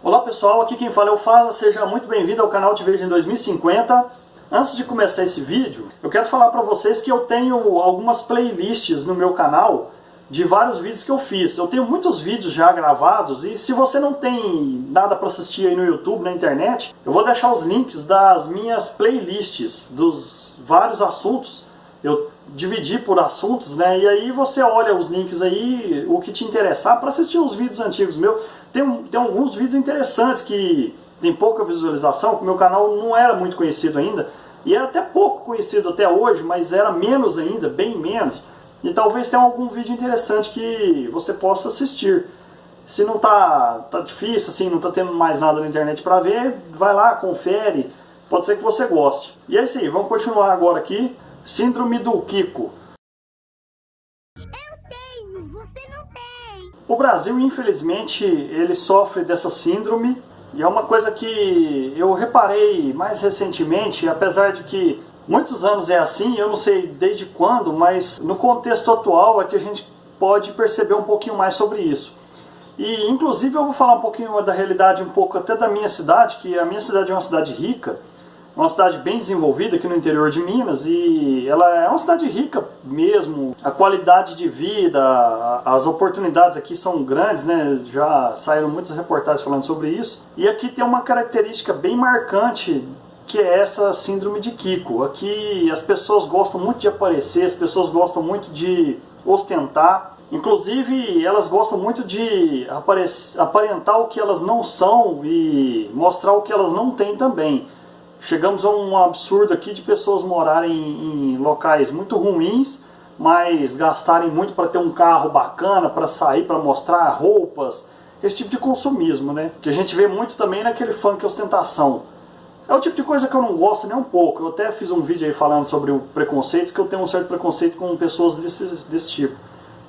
Olá pessoal, aqui quem fala é o Faza, seja muito bem-vindo ao canal Te Vejo em 2050. Antes de começar esse vídeo, eu quero falar para vocês que eu tenho algumas playlists no meu canal de vários vídeos que eu fiz. Eu tenho muitos vídeos já gravados e se você não tem nada para assistir aí no YouTube, na internet, eu vou deixar os links das minhas playlists dos vários assuntos. Eu dividi por assuntos, né? E aí você olha os links aí, o que te interessar, para assistir os vídeos antigos meus. Tem alguns vídeos interessantes que tem pouca visualização, que o meu canal não era muito conhecido ainda. E é até pouco conhecido até hoje, mas era menos ainda, bem menos. E talvez tenha algum vídeo interessante que você possa assistir. Se não tá difícil, assim, não tá tendo mais nada na internet para ver, vai lá, confere. Pode ser que você goste. E é isso aí, vamos continuar agora aqui. Síndrome do Kiko. Eu tenho, você não tem. O Brasil, infelizmente, ele sofre dessa síndrome. E é uma coisa que eu reparei mais recentemente, apesar de que muitos anos é assim, eu não sei desde quando, mas no contexto atual é que a gente pode perceber um pouquinho mais sobre isso. E inclusive eu vou falar um pouquinho da realidade, um pouco até da minha cidade, que a minha cidade é uma cidade rica, uma cidade bem desenvolvida aqui no interior de Minas, e ela é uma cidade rica mesmo. A qualidade de vida, as oportunidades aqui são grandes, né? Já saíram muitas reportagens falando sobre isso. E aqui tem uma característica bem marcante, que é essa síndrome de Kiko. Aqui as pessoas gostam muito de aparecer, as pessoas gostam muito de ostentar. Inclusive, elas gostam muito de aparentar o que elas não são e mostrar o que elas não têm também. Chegamos a um absurdo aqui de pessoas morarem em locais muito ruins, mas gastarem muito para ter um carro bacana, para sair, para mostrar roupas, esse tipo de consumismo, né? Que a gente vê muito também naquele funk ostentação. É o tipo de coisa que eu não gosto nem um pouco. Eu até fiz um vídeo aí falando sobre o preconceito, que eu tenho um certo preconceito com pessoas desse tipo.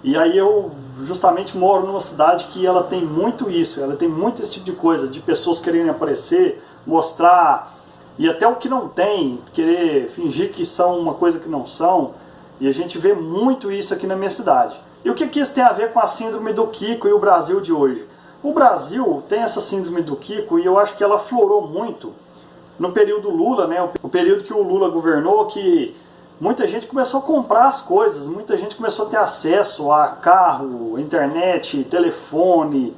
E aí eu justamente moro numa cidade que ela tem muito isso, ela tem muito esse tipo de coisa, de pessoas quererem aparecer, mostrar... E até o que não tem, querer fingir que são uma coisa que não são. E a gente vê muito isso aqui na minha cidade. E o que isso tem a ver com a síndrome do Kiko e o Brasil de hoje? O Brasil tem essa síndrome do Kiko e eu acho que ela florou muito no período Lula, né? O período que o Lula governou, que muita gente começou a comprar as coisas, muita gente começou a ter acesso a carro, internet, telefone,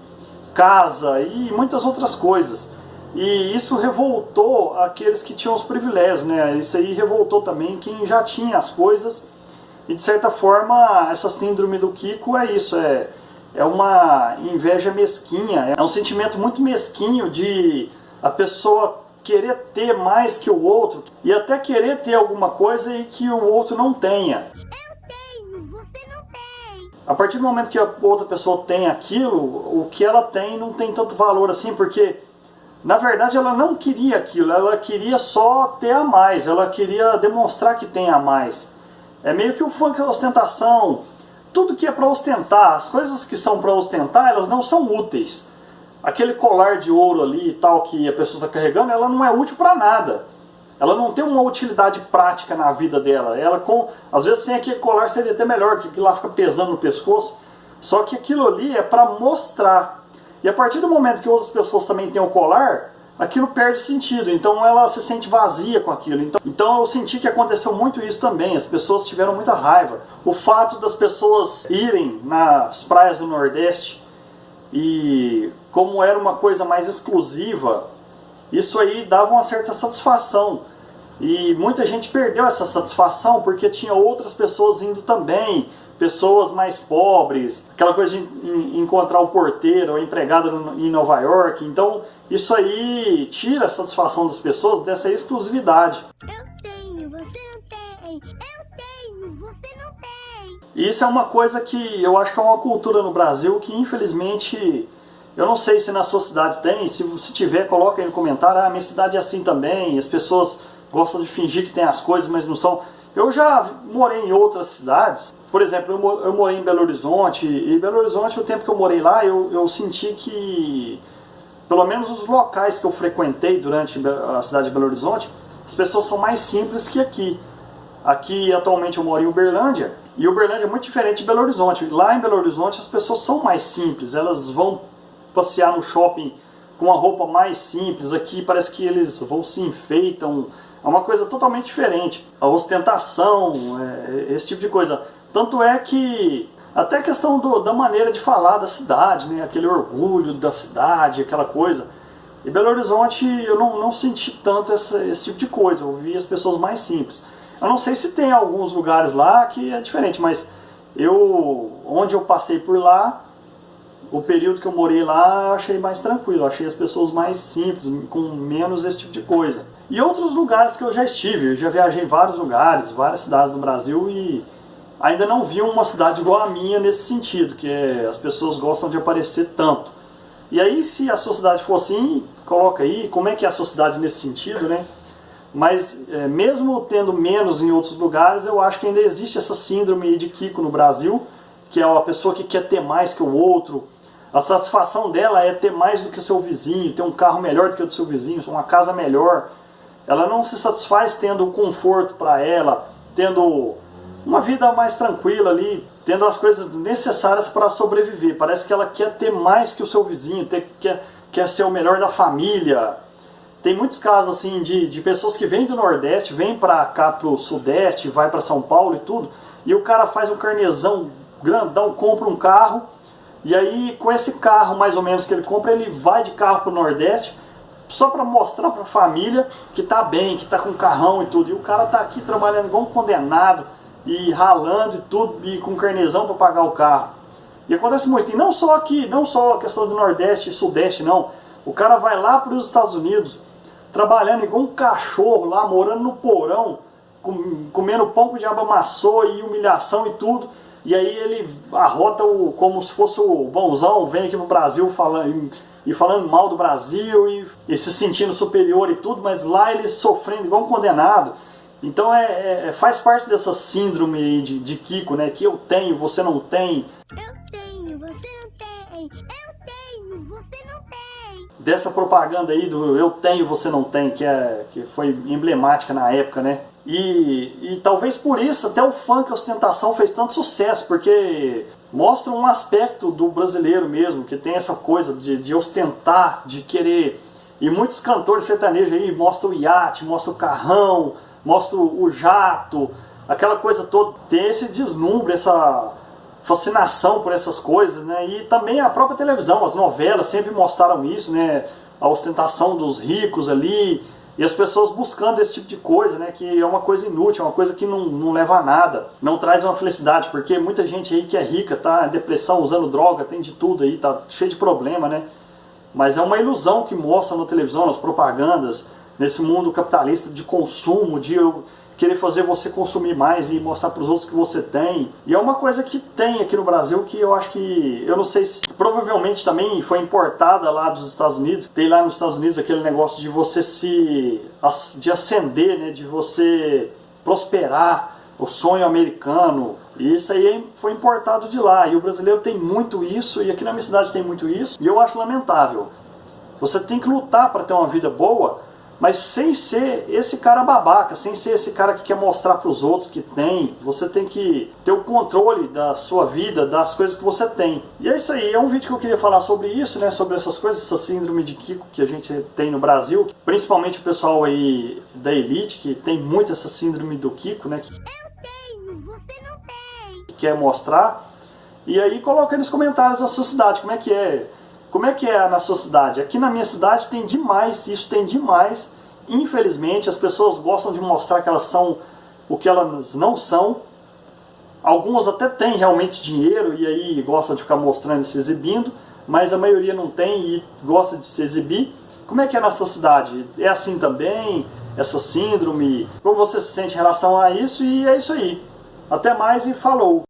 casa e muitas outras coisas. E isso revoltou aqueles que tinham os privilégios, né? Isso aí revoltou também quem já tinha as coisas. E de certa forma, essa síndrome do Kiko é isso, é uma inveja mesquinha. É um sentimento muito mesquinho de a pessoa querer ter mais que o outro. E até querer ter alguma coisa e que o outro não tenha. Eu tenho, você não tem. A partir do momento que a outra pessoa tem aquilo, o que ela tem não tem tanto valor assim, porque... Na verdade ela não queria aquilo, ela queria só ter a mais, ela queria demonstrar que tem a mais. É meio que o funk da ostentação, tudo que é para ostentar, as coisas que são para ostentar, elas não são úteis. Aquele colar de ouro ali e tal que a pessoa está carregando, ela não é útil para nada. Ela não tem uma utilidade prática na vida dela. Às vezes sem aquele colar seria até melhor, que aquilo lá fica pesando no pescoço. Só que aquilo ali é para mostrar. E a partir do momento que outras pessoas também têm o colar, aquilo perde sentido, então ela se sente vazia com aquilo. Então eu senti que aconteceu muito isso também, as pessoas tiveram muita raiva. O fato das pessoas irem nas praias do Nordeste, e como era uma coisa mais exclusiva, isso aí dava uma certa satisfação. E muita gente perdeu essa satisfação porque tinha outras pessoas indo também, pessoas mais pobres, aquela coisa de encontrar o porteiro, a empregada em Nova York. Então isso aí tira a satisfação das pessoas dessa exclusividade. Eu tenho, você não tem. Eu tenho, você não tem. E isso é uma coisa que eu acho que é uma cultura no Brasil que infelizmente, eu não sei se na sua cidade tem, se tiver coloca aí no comentário, minha cidade é assim também, as pessoas gostam de fingir que tem as coisas, mas não são. Eu já morei em outras cidades, por exemplo, eu morei em Belo Horizonte, e Belo Horizonte, o tempo que eu morei lá, eu senti que, pelo menos os locais que eu frequentei durante a cidade de Belo Horizonte, as pessoas são mais simples que aqui. Aqui, atualmente, eu moro em Uberlândia, e Uberlândia é muito diferente de Belo Horizonte. Lá em Belo Horizonte, as pessoas são mais simples, elas vão passear no shopping com uma roupa mais simples. Aqui parece que eles vão se enfeitam, é uma coisa totalmente diferente. A ostentação, esse tipo de coisa. Tanto é que até a questão da maneira de falar da cidade, né? Aquele orgulho da cidade, aquela coisa. Em Belo Horizonte eu não senti tanto esse tipo de coisa, eu vi as pessoas mais simples. Eu não sei se tem alguns lugares lá que é diferente, mas onde eu passei por lá, o período que eu morei lá, eu achei mais tranquilo, eu achei as pessoas mais simples, com menos esse tipo de coisa. E outros lugares que eu já estive, eu já viajei em vários lugares, várias cidades no Brasil e ainda não vi uma cidade igual a minha nesse sentido, que as pessoas gostam de aparecer tanto. E aí, se a sua cidade for assim, coloca aí como é que é a sua cidade nesse sentido, né? Mas mesmo tendo menos em outros lugares, eu acho que ainda existe essa síndrome de Kiko no Brasil, que é uma pessoa que quer ter mais que o outro. A satisfação dela é ter mais do que o seu vizinho, ter um carro melhor do que o do seu vizinho, uma casa melhor. Ela não se satisfaz tendo conforto para ela, tendo uma vida mais tranquila ali, tendo as coisas necessárias para sobreviver. Parece que ela quer ter mais que o seu vizinho, quer ser o melhor da família. Tem muitos casos assim de pessoas que vêm do Nordeste, vêm para cá pro Sudeste, vai para São Paulo e tudo, e o cara faz um carnezão grandão, compra um carro, e aí com esse carro mais ou menos que ele compra, ele vai de carro pro Nordeste, só para mostrar para a família que tá bem, que tá com carrão e tudo, e o cara tá aqui trabalhando igual um condenado, e ralando e tudo, e com carnezão para pagar o carro. E acontece muito, e não só aqui, não só a questão do Nordeste e Sudeste não, o cara vai lá para os Estados Unidos, trabalhando igual um cachorro lá, morando no porão, comendo pão que o diabo amassou e humilhação e tudo, e aí ele arrota como se fosse o bonzão, vem aqui no Brasil falando mal do Brasil e se sentindo superior e tudo, mas lá ele sofrendo igual um condenado. Então faz parte dessa síndrome aí de Kiko, né? Que eu tenho, você não tem. Eu tenho, você não tem. Eu tenho, você não tem. Dessa propaganda aí do eu tenho, você não tem, que foi emblemática na época, né? E talvez por isso até o funk ostentação fez tanto sucesso, porque mostra um aspecto do brasileiro mesmo, que tem essa coisa de ostentar, de querer. E muitos cantores sertanejos aí mostram o iate, mostram o carrão, mostra o jato, aquela coisa toda, tem esse deslumbre, essa fascinação por essas coisas, né? E também a própria televisão, as novelas sempre mostraram isso, né? A ostentação dos ricos ali, e as pessoas buscando esse tipo de coisa, né? Que é uma coisa inútil, é uma coisa que não leva a nada, não traz uma felicidade, porque muita gente aí que é rica, tá em depressão, usando droga, tem de tudo aí, tá cheio de problema, né? Mas é uma ilusão que mostra na televisão, nas propagandas, nesse mundo capitalista de consumo, de querer fazer você consumir mais e mostrar para os outros que você tem. E é uma coisa que tem aqui no Brasil que eu acho que, eu não sei se provavelmente também foi importada lá dos Estados Unidos. Tem lá nos Estados Unidos aquele negócio de você de ascender, né, de você prosperar, o sonho americano. E isso aí foi importado de lá. E o brasileiro tem muito isso, e aqui na minha cidade tem muito isso. E eu acho lamentável. Você tem que lutar para ter uma vida boa, mas sem ser esse cara babaca, sem ser esse cara que quer mostrar para os outros que tem. Você tem que ter o controle da sua vida, das coisas que você tem. E é isso aí, é um vídeo que eu queria falar sobre isso, né? Sobre essas coisas, essa síndrome de Kiko que a gente tem no Brasil. Principalmente o pessoal aí da elite, que tem muito essa síndrome do Kiko, né? Eu tenho, você não tem. Que quer mostrar. E aí coloca aí nos comentários a sua cidade, como é que é. Como é que é na sua cidade? Aqui na minha cidade tem demais, isso tem demais. Infelizmente, as pessoas gostam de mostrar que elas são o que elas não são. Algumas até têm realmente dinheiro e aí gostam de ficar mostrando e se exibindo, mas a maioria não tem e gosta de se exibir. Como é que é na sua cidade? É assim também? Essa síndrome? Como você se sente em relação a isso? E é isso aí. Até mais e falou!